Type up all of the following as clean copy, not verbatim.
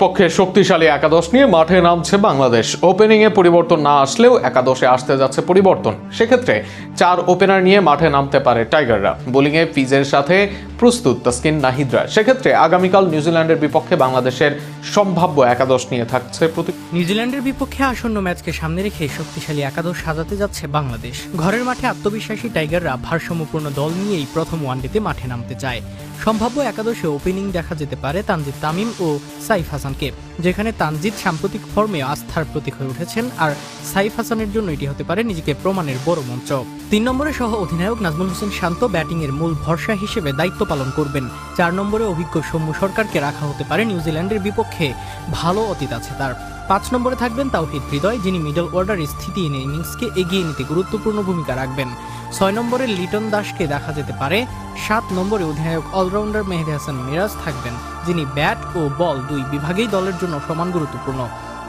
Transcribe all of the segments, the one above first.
পক্ষে শক্তিশালী একাদশ নিয়ে মাঠে নামছে বাংলাদেশ। ওপেনিংয়ে পরিবর্তন না আসলেও একাদশে আসতে যাচ্ছে পরিবর্তন। সেক্ষেত্রে 4 ওপেনার নিয়ে মাঠে নামতে পারে টাইগাররা। বোলিংয়ে ফিজের সাথে প্রস্তুত তাসকিন নাহিদরা। সেক্ষেত্রে আগামীকাল নিউজিল্যান্ডের বিপক্ষে বাংলাদেশের সম্ভাব্য একাদশ নিয়ে থাকছে নিউজিল্যান্ডের বিপক্ষে আসন্ন ম্যাচকে সামনে রেখে শক্তিশালী একাদশ সাজাতে যাচ্ছে বাংলাদেশ। ঘরের মাঠে আত্মবিশ্বাসী টাইগাররা ভারসাম্যপূর্ণ দল নিয়েই প্রথম ওয়ানডেতে মাঠে নামতে চায়। সম্ভাব্য একাদশে ওপেনিং দেখা যেতে পারে তানজিদ তামিম ও সাইফ হাসানকে, যেখানে তানজিদ সাম্প্রতিক ফর্মে আস্থার প্রতীক হয়ে উঠেছেন, আর সাইফ হাসানের জন্য এটি হতে পারে নিজেকে প্রমাণের বড় মঞ্চ। 3 নম্বরে সহ অধিনায়ক নাজমুল হোসেন শান্ত ব্যাটিংয়ের মূল ভরসা হিসেবে দায়িত্ব পালন করবেন। 4 নম্বরে অভিজ্ঞ সৌম্য সরকারকে রাখা হতে পারে। নিউজিল্যান্ডের বিপক্ষে ভালো অতীত আছে তার। 5 নম্বরে থাকবেন তাওহিদ হৃদয়, যিনি মিডল অর্ডারের স্থিতি এনে ইনিংসকে এগিয়ে নিতে গুরুত্বপূর্ণ ভূমিকা রাখবেন। 6 নম্বরে লিটন দাসকে দেখা যেতে পারে। 7 নম্বরে অধিনায়ক অলরাউন্ডার মেহেদী হাসান মিরাজ থাকবেন, যিনি ব্যাট ও বল দুই বিভাগেই দলের জন্য সমান গুরুত্বপূর্ণ।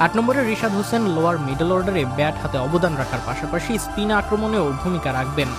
8 নম্বরে রিশাদ হোসেন লোয়ার মিডল অর্ডারে ব্যাট হাতে অবদান রাখার পাশাপাশি স্পিন আক্রমণেও ভূমিকা রাখবেন।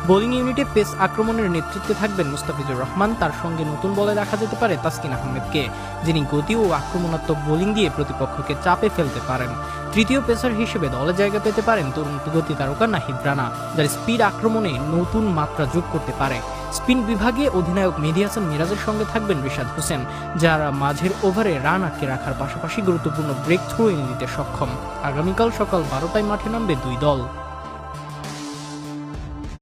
বোলিং ইউনিটে পেস আক্রমণের নেতৃত্বে থাকবেন মুস্তাফিজুর রহমান। তার সঙ্গে নতুন বলে রাখা যেতে পারে তাসকিন আহমেদকে, যিনি গতি ও আক্রমণাত্মক বোলিং দিয়ে প্রতিপক্ষকে চাপে ফেলতে পারেন। তৃতীয় পেসার হিসেবে দলে জায়গা পেতে পারেন তরুণ গতি তারকা নাহিদ রানা, যার স্পিড আক্রমণে নতুন মাত্রা যোগ করতে পারে। স্পিন বিভাগে অধিনায়ক মেহেদী হাসান মিরাজের সঙ্গে থাকবেন রিশাদ হোসেন, যারা মাঝের ওভারে রান আটকে রাখার পাশাপাশি গুরুত্বপূর্ণ ব্রেক থ্রু এনে দিতে সক্ষম। আগামীকাল সকাল 12টায় মাঠে নামবে দুই দল।